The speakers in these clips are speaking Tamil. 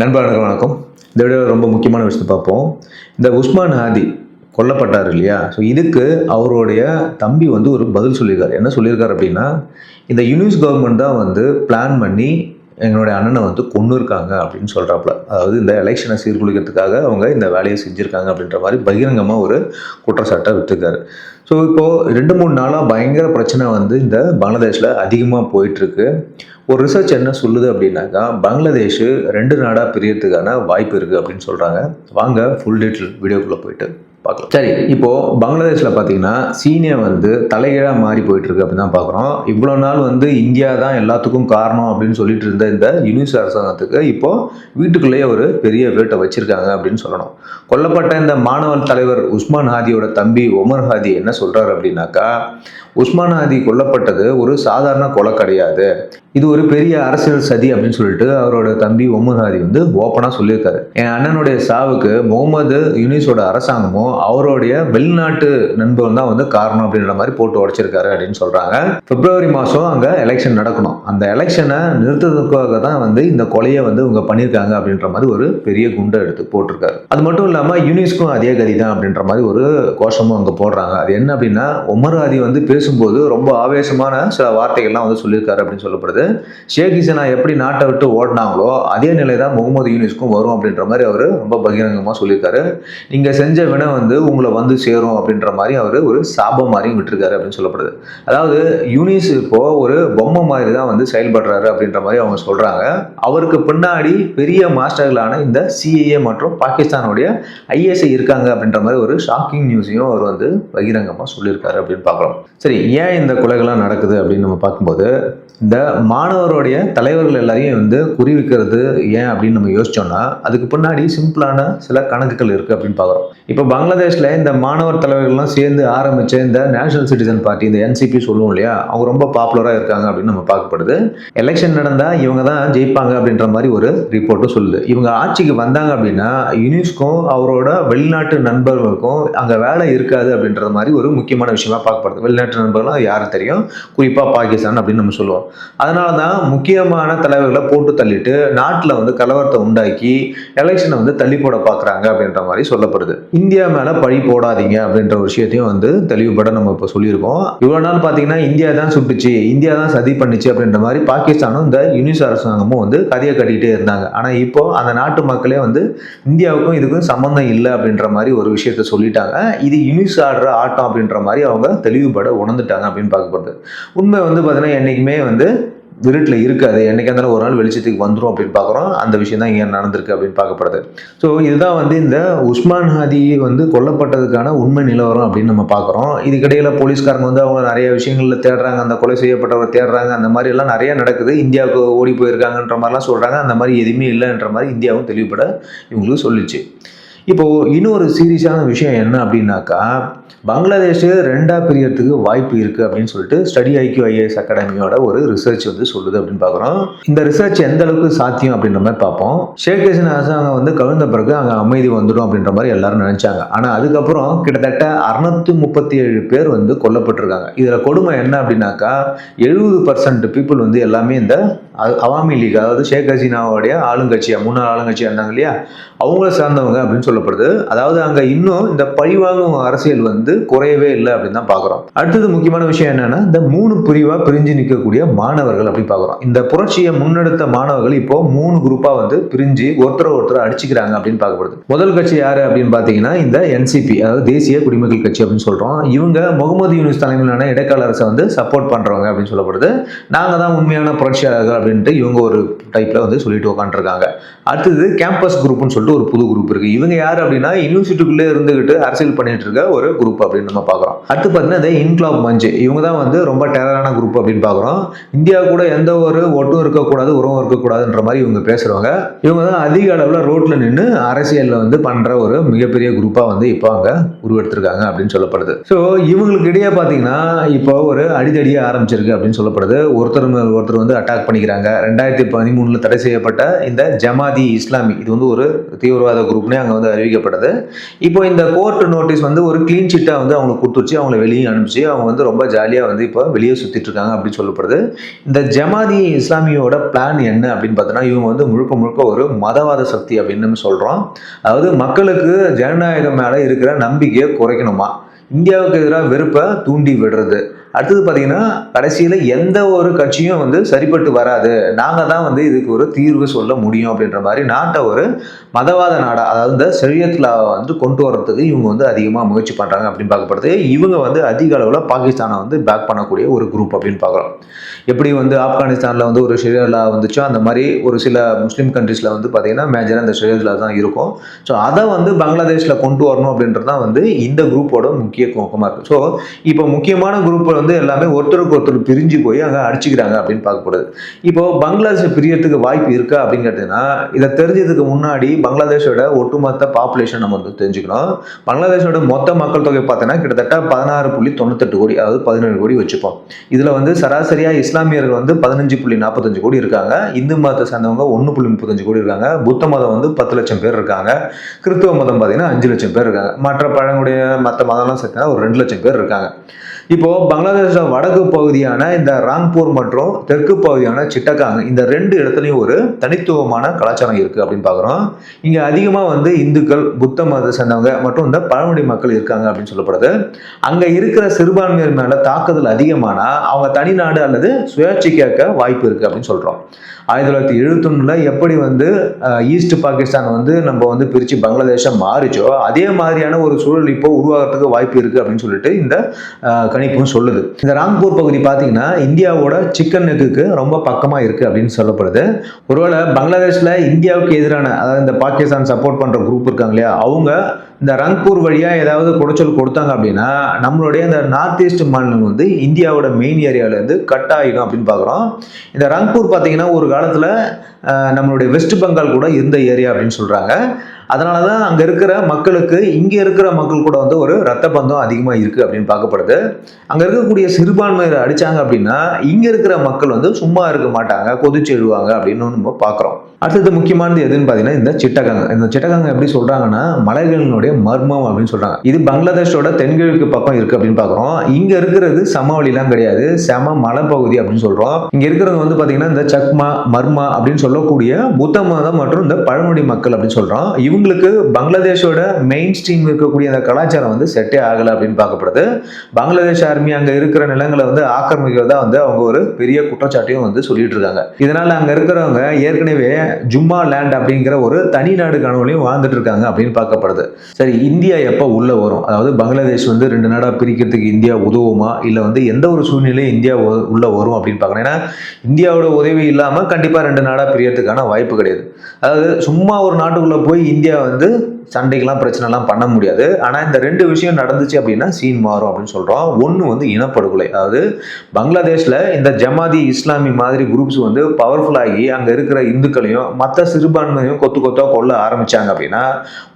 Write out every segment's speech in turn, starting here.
நண்பர்களுக்கு வணக்கம். இந்த வீடியோ ரொம்ப முக்கியமான விஷயத்தை பார்ப்போம். இந்த உஸ்மான் ஹாதி கொல்லப்பட்டார் இல்லையா? ஸோ இதுக்கு அவருடைய தம்பி வந்து ஒரு பதில் சொல்லியிருக்காரு. என்ன சொல்லியிருக்காரு அப்படின்னா, இந்த யூனிஸ் கவர்மெண்ட் தான் வந்து பிளான் பண்ணி எங்களுடைய அண்ணனை வந்து கொன்னுருக்காங்க அப்படின்னு சொல்கிறாப்புல. அதாவது இந்த எலெக்ஷனை சீர்குலைக்கிறதுக்காக அவங்க இந்த வேலையை செஞ்சுருக்காங்க அப்படின்ற மாதிரி பகிரங்கமாக ஒரு குற்றச்சாட்டை விட்டுருக்காரு. ஸோ இப்போது 2-3 நாளாக பயங்கர பிரச்சனை வந்து இந்த பங்களாதேஷில் அதிகமாக போயிட்டுருக்கு. ஒரு ரிசர்ச் என்ன சொல்லுது அப்படின்னாக்கா, பங்களாதேஷ் 2 நாடாக பிரியறதுக்கான வாய்ப்பு இருக்குது அப்படின்னு சொல்கிறாங்க. வாங்க ஃபுல் டீட்டெயில் வீடியோக்குள்ளே போயிட்டு பார்க்கலாம். சரி, இப்போது பங்களாதேஷில் பார்த்தீங்கன்னா சீனியா வந்து தலைகீழாக மாறி போயிட்டுருக்கு அப்படின்னு தான் பார்க்குறோம். இவ்வளோ நாள் வந்து இந்தியா தான் எல்லாத்துக்கும் காரணம் அப்படின்னு சொல்லிட்டு இருந்த இந்த யூனிஸ் அரசாங்கத்துக்கு இப்போது வீட்டுக்குள்ளேயே ஒரு பெரிய வேட்டை வச்சுருக்காங்க அப்படின்னு சொல்லணும். கொல்லப்பட்ட இந்த மாணவர் தலைவர் உஸ்மான் ஹாதியோட தம்பி ஒமர் ஹாதி என்ன சொல்கிறார் அப்படின்னாக்கா, உஸ்மான் ஹாதி கொல்லப்பட்டது ஒரு சாதாரண கொலை கிடையாது, இது ஒரு பெரிய அரசியல் சதி அப்படின்னு சொல்லிட்டு அவரோட தம்பி ஒமர் ஹாதி வந்து ஓப்பனாக சொல்லியிருக்காரு. என் அண்ணனுடைய சாவுக்கு முகமது யூனிஸோட அரசாங்கமும் அவருடைய வெளிநாட்டு நண்பர்கள் தான் வந்து காரணம் அப்படின்ற மாதிரி போட்டு உடைச்சிருக்காரு அப்படின்னு சொல்றாங்க. பிப்ரவரி மாதம் அங்கே எலெக்ஷன் நடக்கணும். அந்த எலெக்ஷனை நிறுத்துறதுக்காக தான் வந்து இந்த கொலையை வந்து இவங்க பண்ணியிருக்காங்க அப்படின்ற மாதிரி ஒரு பெரிய குண்டை எடுத்து போட்டிருக்காரு. அது மட்டும் இல்லாமல் யூனிஸ்க்கும் அதே கதி தான் அப்படின்ற மாதிரி ஒரு கோஷமும் அங்கே போடுறாங்க. அது என்ன அப்படின்னா, ஒமர் ஹாதி வந்து பேசும்போது ரொம்ப ஆவேசமான சில வார்த்தைகள்லாம் வந்து சொல்லியிருக்காரு அப்படின்னு சொல்லப்படுது. ஷேக் ஹசீனா எப்படி நாட்டை விட்டு ஓடினாங்களோ அதே நிலை தான் முகமது யூனிஸ்க்கும் வரும் அப்படின்ற மாதிரி அவர் ரொம்ப பகிரங்கமாக சொல்லியிருக்காரு. நீங்க செஞ்ச வினை வந்து உங்களை வந்து சேரும் அப்படின்ற மாதிரி அவர் ஒரு சாபம் மாதிரி விட்டுருக்காரு அப்படின்னு சொல்லப்படுது. அதாவது யூனிஸ் இப்போ ஒரு பொம்மை மாதிரி தான் வந்து செயல்படுறாரு அப்படின்ற மாதிரி அவங்க சொல்றாங்க. அவருக்கு பின்னாடி பெரிய மாஸ்டர்களான இந்த சிஏஏ மற்றும் பாகிஸ்தானுடைய ஐஎஸ்ஐ இருக்காங்க அப்படின்ற மாதிரி ஒரு ஷாக்கிங் நியூஸையும் அவர் வந்து பகிரங்கமாக சொல்லியிருக்காரு அப்படின்னு பார்க்குறோம். சரி, ஏன் இந்த கொலைகள்லாம் நடக்குது அப்படின்னு நம்ம பார்க்கும்போது, இந்த மாணவருடைய தலைவர்கள் எல்லாரையும் வந்து குறிவிக்கிறது ஏன் அப்படின்னு நம்ம யோசிச்சோம்னா, அதுக்கு பின்னாடி சிம்பிளான சில கணக்குகள் இருக்குது அப்படின்னு பார்க்குறோம். இப்போ பங்களாதேஷில் இந்த மாணவர் தலைவர்கள்லாம் சேர்ந்து ஆரம்பித்த இந்த நேஷனல் சிட்டிசன் பார்ட்டி, இந்த என்சிபி சொல்லுவோம் இல்லையா, அவங்க ரொம்ப பாப்புலராக இருக்காங்க அப்படின்னு நம்ம பார்க்கப்படுது. எலெக்ஷன் நடந்தால் இவங்க தான் ஜெயிப்பாங்க அப்படின்ற மாதிரி ஒரு ரிப்போர்ட்டும் சொல்லுது. இவங்க ஆட்சிக்கு வந்தாங்க அப்படின்னா யூனிஸ்க்கும் அவரோட வெளிநாட்டு நண்பர்களுக்கும் அங்கே வேலை இருக்காது அப்படின்ற மாதிரி ஒரு முக்கியமான விஷயமா பார்க்கப்படுது. வெளிநாட்டு நண்பர்களும் யாரும் தெரியும், குறிப்பாக பாகிஸ்தான் அப்படின்னு நம்ம சொல்லுவோம். அதனால தான் முக்கியமான தலைவர்களை போட்டு தள்ளிட்டு நாட்டில் வந்து கலவரத்தை உண்டாக்கி எலெக்ஷனை வந்து தள்ளி போட பார்க்குறாங்க அப்படின்ற மாதிரி சொல்லப்படுது. இந்தியா மேலே பழி போடாதீங்க அப்படின்ற ஒரு விஷயத்தையும் வந்து தெளிவுபட நம்ம இப்போ சொல்லியிருக்கோம். இவ்வளோ நாள் பார்த்தீங்கன்னா இந்தியா தான் சுட்டுச்சு, இந்தியா தான் சதி பண்ணிச்சு அப்படின்ற மாதிரி பாகிஸ்தானும் இந்த யூனிஸ் அரசாங்கமும் வந்து கதையை கட்டிக்கிட்டே இருந்தாங்க. ஆனால் இப்போ அந்த நாட்டு மக்களே வந்து இந்தியாவுக்கும் இதுக்கும் சம்மந்தம் இல்லை அப்படின்ற மாதிரி ஒரு விஷயத்த சொல்லிட்டாங்க. இது யூனிஸ் ஆடுற ஆட்டம் அப்படின்ற மாதிரி அவங்க தெளிவுபட உணர்ந்துட்டாங்க அப்படின்னு பார்க்கப்படுது. உண்மை வந்து பார்த்தீங்கன்னா என்றைக்குமே வந்து இருட்டில் இருக்காது, என்னைக்கா இருந்தாலும் ஒரு நாள் வெளிச்சத்துக்கு வந்துடும் அப்படின்னு பார்க்குறோம். அந்த விஷயம் தான் இங்கே நடந்திருக்கு அப்படின்னு பார்க்கப்படுது. ஸோ இதுதான் வந்து இந்த உஸ்மான் ஹாதி வந்து கொல்லப்பட்டதுக்கான உண்மை நிலவரம் அப்படின்னு நம்ம பார்க்குறோம். இதுக்கிடையில் போலீஸ்காரங்க வந்து அவங்க நிறைய விஷயங்களில் தேடுறாங்க, அந்த கொலை செய்யப்பட்டவர் தேடுறாங்க, அந்த மாதிரி எல்லாம் நிறைய நடக்குது. இந்தியாவுக்கு ஓடி போயிருக்காங்கன்ற மாதிரிலாம் சொல்கிறாங்க. அந்த மாதிரி எதுவுமே இல்லைன்ற மாதிரி இந்தியாவும் தெளிவுபட இவங்களுக்கு சொல்லிச்சு. இப்போது இன்னொரு சீரியஸான விஷயம் என்ன அப்படின்னாக்கா, பங்களாதேஷ் 2ஆக பிரியறதுக்கு வாய்ப்பு இருக்குது அப்படின்னு சொல்லிட்டு ஸ்டடி ஐக்யூ ஐஏஎஸ் அகாடமியோட ஒரு ரிசர்ச் வந்து சொல்லுது அப்படின்னு பார்க்குறோம். இந்த ரிசர்ச் எந்த அளவுக்கு சாத்தியம் அப்படின்ற மாதிரி பார்ப்போம். ஷேக் ஹசீனா அரசாங்கம் வந்து கவிழ்ந்த பிறகு அங்கே அமைதி வந்துடும் அப்படின்ற மாதிரி எல்லாரும் நினைச்சாங்க. ஆனால் அதுக்கப்புறம் கிட்டத்தட்ட 637 பேர் வந்து கொல்லப்பட்டிருக்காங்க. இதில் கொடுமை என்ன அப்படின்னாக்கா, 70% பீப்புள் வந்து எல்லாமே இந்த அவாமி லீக், அதாவது ஷேக் ஹசீனாவுடைய ஆளுங்கட்சியா, முன்னாள் ஆளுங்கட்சியா இருந்தாங்க இல்லையா, அவங்கள சார்ந்தவங்க அப்படின்னு சொல்லப்படுது. அதாவது அங்கே இன்னும் இந்த பழிவாங்கும் அரசியல் வந்து குறையவே இல்லை அப்படின்னு தான் பார்க்குறோம். அடுத்தது முக்கியமான விஷயம் என்னன்னா, இந்த 3 பிரிவாக பிரிஞ்சு நிற்கக்கூடிய மாணவர்கள் அப்படி பார்க்குறோம். இந்த புரட்சியை முன்னெடுத்த மாணவர்கள் இப்போ 3 குரூப்பாக வந்து பிரிஞ்சு ஒருத்தர் அடிச்சுக்கிறாங்க அப்படின்னு பார்க்கப்படுது. முதல் கட்சி யாரு அப்படின்னு பார்த்தீங்கன்னா இந்த என்சிபி, அதாவது தேசிய குடிமக்கள் கட்சி அப்படின்னு சொல்றோம். இவங்க முகமது யூனிஸ் தலைமையிலான இடைக்கால அரசை வந்து சப்போர்ட் பண்றவங்க அப்படின்னு சொல்லப்படுது. நாங்கள் தான் உண்மையான புரட்சியாளர்கள் அப்படின்ட்டு இவங்க ஒரு டைப்ல வந்து சொல்லிட்டு உட்காந்துருக்காங்க. அடுத்தது கேம்பஸ் குரூப்னு சொல்லிட்டு ஒரு புது குரூப் இருக்கு. இவங்க யார் அப்படின்னா யூனிவர்சிட்டிக்குள்ளே இருந்துகிட்டு அரசியல் பண்ணிட்டு இருக்க ஒரு குரூப் அப்படின்னு நம்ம பார்க்குறோம். அடுத்து பார்த்தீங்கன்னா இந்த இன்க்லாப் மஞ்சு, இவங்க தான் வந்து ரொம்ப டெரரான குரூப் அப்படின்னு பார்க்குறோம். இந்தியா கூட எந்த ஒரு ஒட்டும் இருக்கக்கூடாது, உறவும் இருக்கக்கூடாதுன்ற மாதிரி இவங்க பேசுறவங்க. இவங்க தான் அதிக அளவில் ரோட்ல நின்று அரசியலில் வந்து பண்ற ஒரு மிகப்பெரிய குரூப்பாக வந்து இப்போ அங்கே உருவெடுத்திருக்காங்க அப்படின்னு சொல்லப்படுது. ஸோ இவங்களுக்கு இடையே பார்த்தீங்கன்னா இப்போ ஒரு அடிதடியே ஆரம்பிச்சிருக்கு அப்படின்னு சொல்லப்படுது. ஒருத்தர் வந்து அட்டாக் பண்ணிக்கிறாங்க, அறிவிக்கிறாங்க. 2013 தடை செய்யப்பட்ட இந்த ஜமாதி இஸ்லாமி இது வந்து ஒரு தீவிரவாத குரூப்னே அங்கே வந்து அறிவிக்கப்பட்டது. இப்போ இந்த கோர்ட் நோட்டீஸ் வந்து ஒரு கிளீன் சிட்டாக வந்து அவங்களுக்கு கொடுத்துருச்சு, அவங்கள வெளியே அனுப்பிச்சு அவங்க வந்து ரொம்ப ஜாலியாக வந்து இப்போ வெளியே சுற்றிட்டு இருக்காங்க அப்படின்னு சொல்லப்படுது. இந்த ஜமாதி இஸ்லாமியோட பிளான் என்ன அப்படின்னு பார்த்தோன்னா, இவங்க வந்து முழுக்க முழுக்க ஒரு மதவாத சக்தி அப்படின்னு நம்ம சொல்கிறோம். அதாவது மக்களுக்கு ஜனநாயகம் மேலே இருக்கிற நம்பிக்கையை குறைக்கணுமா, இந்தியாவுக்கு எதிராக வெறுப்பை தூண்டி விடுறது. அடுத்தது பார்த்தீங்கன்னா, கடைசியில் எந்த ஒரு கட்சியும் வந்து சரிப்பட்டு வராது, நாங்கள் தான் வந்து இதுக்கு ஒரு தீர்வு சொல்ல முடியும் அப்படின்ற மாதிரி நாட்டை ஒரு மதவாத நாடாக, அதாவது இந்த ஷரியத்ல வந்து கொண்டு வரதுக்கு இவங்க வந்து அதிகமாக முயற்சி பண்ணுறாங்க அப்படின்னு பார்க்கப்படுது. இவங்க வந்து அதிக அளவில் பாகிஸ்தானை வந்து பேக் பண்ணக்கூடிய ஒரு குரூப் அப்படின்னு பார்க்குறோம். எப்படி வந்து ஆப்கானிஸ்தானில் வந்து ஒரு ஷரியத்லா வந்துச்சோ அந்த மாதிரி ஒரு சில முஸ்லீம் கண்ட்ரீஸில் வந்து பார்த்தீங்கன்னா மேஜராக இந்த ஷரியத்லா தான் இருக்கும். ஸோ அதை வந்து பங்களாதேஷில் கொண்டு வரணும் அப்படின்றது தான் வந்து இந்த குரூப்போட முக்கிய நோக்கமாக இருக்குது. ஸோ இப்போ முக்கியமான குரூப் வந்து எல்லாமே ஒருத்தருக்கு ஒருத்தர் பிரிஞ்சு போய் அங்கே அடிச்சுக்கிறாங்க அப்படின்னு பார்க்கப்படுது. இப்போ பங்களாதேஷ் பிரியறதுக்கு வாய்ப்பு இருக்கா அப்படின்னு கேட்டீங்கன்னா, இதை தெரிஞ்சதுக்கு முன்னாடி பங்களாதேஷோட ஒட்டுமொத்த பாப்புலேஷன் நம்ம வந்து தெரிஞ்சுக்கணும். பங்களாதேஷோட மொத்த மக்கள் தொகை பார்த்தீங்கன்னா கிட்டத்தட்ட 16.98 கோடி, அதாவது 17 கோடி வச்சுப்போம். இதில் வந்து சராசரியாக இஸ்லாமியர்கள் வந்து 15.45 கோடி இருக்காங்க, இந்து மதத்தை சேர்ந்தவங்க 1.35 கோடி இருக்காங்க, புத்த மதம் வந்து 10 லட்சம் பேர் இருக்காங்க, கிறிஸ்துவ மதம் பார்த்தீங்கன்னா 5 லட்சம் பேர் இருக்காங்க, மற்ற பழங்குடைய மற்ற மதம்லாம் சேர்த்தா ஒரு 2 லட்சம் பேர் இருக்காங்க. இப்போ பங்களாதேஷ வடக்கு பகுதியான இந்த ராங்பூர் மற்றும் தெற்கு பகுதியான சிட்டகாங் இந்த 2 இடத்துலையும் ஒரு தனித்துவமான கலாச்சாரம் இருக்கு அப்படின்னு பார்க்குறோம். இங்க அதிகமாக வந்து இந்துக்கள், புத்த மதத்தை சேர்ந்தவங்க மற்றும் இந்த பழங்குடி மக்கள் இருக்காங்க அப்படின்னு சொல்லப்படுது. அங்க இருக்கிற சிறுபான்மையர் மேல தாக்குதல் அதிகமானா அவங்க தனிநாடு அல்லது சுயாட்சி கேட்க வாய்ப்பு இருக்கு அப்படின்னு சொல்றோம். 1971 எப்படி வந்து ஈஸ்ட் பாகிஸ்தான் வந்து நம்ம வந்து பிரித்து பங்களாதேஷை மாறிச்சோ அதே மாதிரியான ஒரு சூழல் இப்போ உருவாகிறதுக்கு வாய்ப்பு இருக்குது அப்படின்னு சொல்லிட்டு இந்த கணிப்பும் சொல்லுது. இந்த ராங்பூர் பகுதி பார்த்தீங்கன்னா இந்தியாவோட சிக்கன் நெக்குக்கு ரொம்ப பக்கமாக இருக்குது அப்படின்னு சொல்லப்படுது. ஒருவேளை பங்களாதேஷில் இந்தியாவுக்கு எதிரான, அதாவது இந்த பாகிஸ்தான் சப்போர்ட் பண்ணுற குரூப் இருக்காங்க இல்லையா, அவங்க இந்த ரங்பூர் வழியாக ஏதாவது குடைச்சல் கொடுத்தாங்க அப்படின்னா நம்மளுடைய இந்த நார்த் ஈஸ்ட் மாநிலம் வந்து இந்தியாவோட மெயின் ஏரியாவிலேருந்து கட் ஆகிடும் அப்படின்னு பார்க்குறோம். இந்த ரங்பூர் பார்த்தீங்கன்னா ஒரு காலத்தில் நம்மளுடைய வெஸ்ட் பெங்கால் கூட இருந்த ஏரியா அப்படின்னு சொல்கிறாங்க. அதனால தான் அங்கே இருக்கிற மக்களுக்கு இங்கே இருக்கிற மக்கள் கூட வந்து ஒரு ரத்த பந்தம் அதிகமாக இருக்குது அப்படின்னு பார்க்கப்படுது. அங்கே இருக்கக்கூடிய சிறுபான்மையை அடித்தாங்க அப்படின்னா இங்கே இருக்கிற மக்கள் வந்து சும்மா இருக்க மாட்டாங்க, கொதிச்சு எழுவாங்க அப்படின்னு நம்ம பார்க்குறோம். அடுத்தது முக்கியமானது எதுன்னு பார்த்தீங்கன்னா இந்த சிட்டகாங். இந்த சிட்டகாங் எப்படி சொல்கிறாங்கன்னா மலைகளினுடைய மர்மம் அப்படின்னு சொல்கிறாங்க. இது பங்களாதேஷோட தென்கிழக்கு பக்கம் இருக்குது அப்படின்னு பார்க்குறோம். இங்கே இருக்கிறது சமவெளிலாம் கிடையாது, செம மலைப்பகுதி அப்படின்னு சொல்கிறோம். இங்கே இருக்கிறது வந்து பார்த்தீங்கன்னா இந்த சக்மா, மர்மா அப்படின்னு சொல்லக்கூடிய புத்த மதம் மற்றும் இந்த பழங்குடி மக்கள் அப்படின்னு சொல்கிறோம். இவங்களுக்கு பங்களாதேஷோட மெயின் ஸ்ட்ரீம் இருக்கக்கூடிய அந்த கலாச்சாரம் வந்து செட்டே ஆகலை அப்படின்னு பார்க்கப்படுது. பங்களாதேஷ் ஆர்மி அங்கே இருக்கிற நிலங்களை வந்து ஆக்கிரமிக்கிறதா வந்து அவங்க ஒரு பெரிய குற்றச்சாட்டையும் வந்து சொல்லிட்டு இருக்காங்க. இதனால அங்கே இருக்கிறவங்க ஏற்கனவே ஜும்மா லேண்ட் அப்படிங்கிற ஒரு தனி நாடு கனவுலையும் வாழ்ந்துட்டு இருக்காங்க அப்படின்னு பார்க்கப்படுது. சரி, இந்தியா எப்போ உள்ள வரும், அதாவது பங்களாதேஷ் வந்து 2 நாடா பிரிக்கிறதுக்கு இந்தியா உதவுமா, இல்லை வந்து எந்த ஒரு சூழ்நிலையும் இந்தியா உள்ள வரும் அப்படின்னு பார்க்கணும். ஏன்னா இந்தியாவோட உதவி இல்லாமல் கண்டிப்பாக 2 நாடா பிரியறதுக்கான வாய்ப்பு கிடையாது. அதாவது சும்மா ஒரு நாட்டுக்குள்ள போய் இந்தியா வந்து சண்டைக்கெல்லாம் பிரச்சனைலாம் பண்ண முடியாது. ஆனால் இந்த 2 விஷயம் நடந்துச்சு அப்படின்னா சீன் மாறும் அப்படின்னு சொல்கிறோம். ஒன்று வந்து இனப்படுகொலை, அதாவது பங்களாதேஷில் இந்த ஜமாதி இஸ்லாமி மாதிரி குரூப்ஸ் வந்து பவர்ஃபுல் ஆகி அங்கே இருக்கிற இந்துக்களையும் மற்ற சிறுபான்மையும் கொத்து கொத்தாக கொள்ள ஆரம்பித்தாங்க அப்படின்னா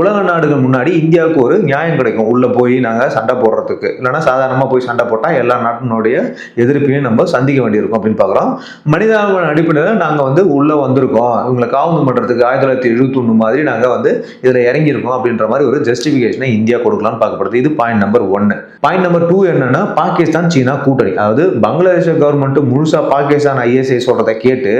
உலக நாடுகள் முன்னாடி இந்தியாவுக்கு ஒரு நியாயம் கிடைக்கும். உள்ளே போய் நாங்கள் சண்டை போடுறதுக்கு, இல்லைனா சாதாரணமாக போய் சண்டை போட்டால் எல்லா நாட்டினுடைய எதிர்ப்பையும் நம்ம சந்திக்க வேண்டியிருக்கும் அப்படின்னு பார்க்குறோம். மனிதாபிமான அடிப்படையில் நாங்கள் வந்து உள்ளே வந்திருக்கோம், இவங்களை காவந்து பண்ணுறதுக்கு 1971 மாதிரி நாங்கள் வந்து இதில் இறங்கி இருக்கும் அப்படின்ற மாதிரி ஒரு ஜஸ்டிஃபிகேஷனை இந்தியா கொடுக்கலாம்னு பார்க்கப்படுது. இது பாயிண்ட் நம்பர் 1. பாயிண்ட் நம்பர் 2 என்னன்னா பாகிஸ்தான் சீனா கூட்டணி. அதாவது பங்களாதேஷ் கவர்மெண்ட் முழுசா பாகிஸ்தான் ISI சொல்றதை கேட்டு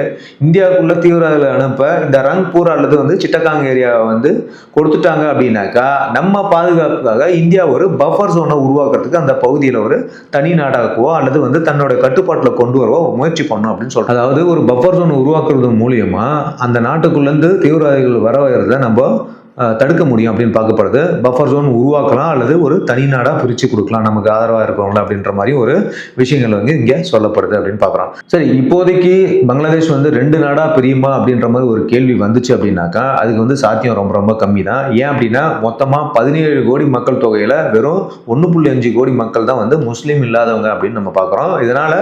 இந்தியாவுக்குள்ள தீவிரவாதிகளை அனுப்ப இந்த ரங்பூர் அல்லது வந்து சிட்டகாங் ஏரியாவை வந்து கொடுத்துட்டாங்க அப்படின்னாக்கா நம்ம பாதுகாப்புக்காக இந்தியா ஒரு பஃபர் ஜோனை உருவாக்குறதுக்கு அந்த பகுதியில் ஒரு தனி நாடாகவோ அல்லது வந்து தன்னோட கட்டுப்பாட்டில் கொண்டு வரவோ முயற்சி பண்ணும் அப்படின்னு சொல்றோம். அதாவது ஒரு பஃபர் ஜோன் உருவாக்குறது மூலியமா அந்த நாட்டுக்குள்ளேருந்து தீவிரவாதிகள் வர வரதை நம்ம தடுக்க முடியும் அப்படின்னு பார்க்கப்படுது. பஃபர் ஜோன் உருவாக்கலாம் அல்லது ஒரு தனி நாடாக பிரித்து கொடுக்கலாம் நமக்கு ஆதரவாக இருக்கவங்கள அப்படின்ற மாதிரி ஒரு விஷயங்கள் வந்து இங்கே சொல்லப்படுது அப்படின்னு பார்க்குறோம். சரி, இப்போதைக்கு பங்களாதேஷ் வந்து 2 நாடாக பிரியுமா அப்படின்ற மாதிரி ஒரு கேள்வி வந்துச்சு அப்படின்னாக்கா அதுக்கு வந்து சாத்தியம் ரொம்ப ரொம்ப கம்மி தான். ஏன் அப்படின்னா மொத்தமாக 17 கோடி மக்கள் தொகையில் வெறும் 1.5 கோடி மக்கள் தான் வந்து முஸ்லீம் இல்லாதவங்க அப்படின்னு நம்ம பார்க்குறோம். இதனால்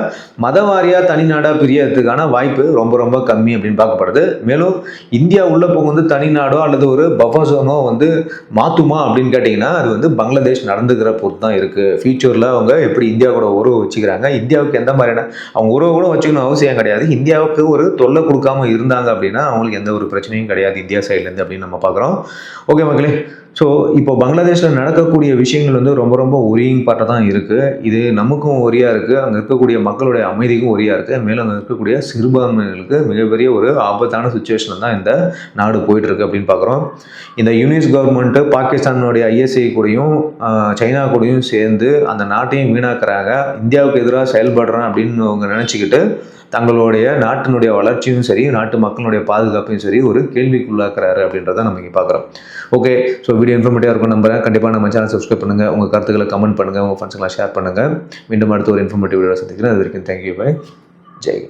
மதவாரியாக தனி நாடாக பிரியறதுக்கான வாய்ப்பு ரொம்ப ரொம்ப கம்மி அப்படின்னு பார்க்கப்படுது. மேலும் இந்தியா உள்ள போக வந்து தனி நாடோ அல்லது ஒரு பஃபர் கம்ஃபர்ட் வந்து மாற்றுமா அப்படின்னு கேட்டிங்கன்னா அது வந்து பங்களாதேஷ் நடந்துக்கிற பொறுத்து தான் இருக்குது. ஃபியூச்சரில் அவங்க எப்படி இந்தியா கூட உறவு வச்சுக்கிறாங்க, இந்தியாவுக்கு எந்த மாதிரியான அவங்க உறவு கூட வச்சுக்கணும் அவசியம் கிடையாது. இந்தியாவுக்கு ஒரு தொல்லை கொடுக்காம இருந்தாங்க அப்படின்னா அவங்களுக்கு எந்த ஒரு பிரச்சனையும் கிடையாது இந்தியா சைட்லேருந்து அப்படின்னு நம்ம பார்க்குறோம். ஓகே மக்களே, ஸோ இப்போ பங்களாதேஷில் நடக்கக்கூடிய விஷயங்கள் வந்து ரொம்ப ரொம்ப ஒரியிங் பார்ட்டாக தான் இருக்குது. இது நமக்கும் ஒரியாக இருக்குது, அங்கே இருக்கக்கூடிய மக்களுடைய அமைதிக்கும் ஒரியாக இருக்குது, மேலும் அங்கே இருக்கக்கூடிய சிறுபான்மையினருக்கு மிகப்பெரிய ஒரு ஆபத்தான சுச்சுவேஷன் தான் இந்த நாடு போயிட்டுருக்கு அப்படின்னு பார்க்குறோம். இந்த யூனிஸ் கவர்மெண்ட்டு பாகிஸ்தானுடைய ISI கூடயும் சைனா கூடயும் சேர்ந்து அந்த நாட்டையும் வீணாக்குறாங்க, இந்தியாவுக்கு எதிராக செயல்படுறேன் அப்படின்னு அவங்க நினச்சிக்கிட்டு தங்களுடைய நாட்டினுடைய வளர்ச்சியும் சரி, நாட்டு மக்களுடைய பாதுகாப்பையும் சரி ஒரு கேள்விக்குள்ளாக்குறாரு அப்படின்றத நம்ம இங்கே பார்க்குறோம். ஓகே, ஸோ வீடியோ இன்ஃபர்மேட்டிவாக இருக்கும் நம்புறேன். கண்டிப்பாக நம்ம சேனல் சப்ஸ்கிரைப் பண்ணுங்கள், உங்கள் கருத்துக்களை கமெண்ட் பண்ணுங்கள், உங்கள் ஃப்ரெண்ட்ஸுக்கெல்லாம் ஷேர் பண்ணுங்கள். மீண்டும் அடுத்த ஒரு இன்ஃபர்மேட்டிவ் வீடியோ சந்திக்கிறேன். அது வரைக்கும் தேங்க்யூ, பை, ஜெய்.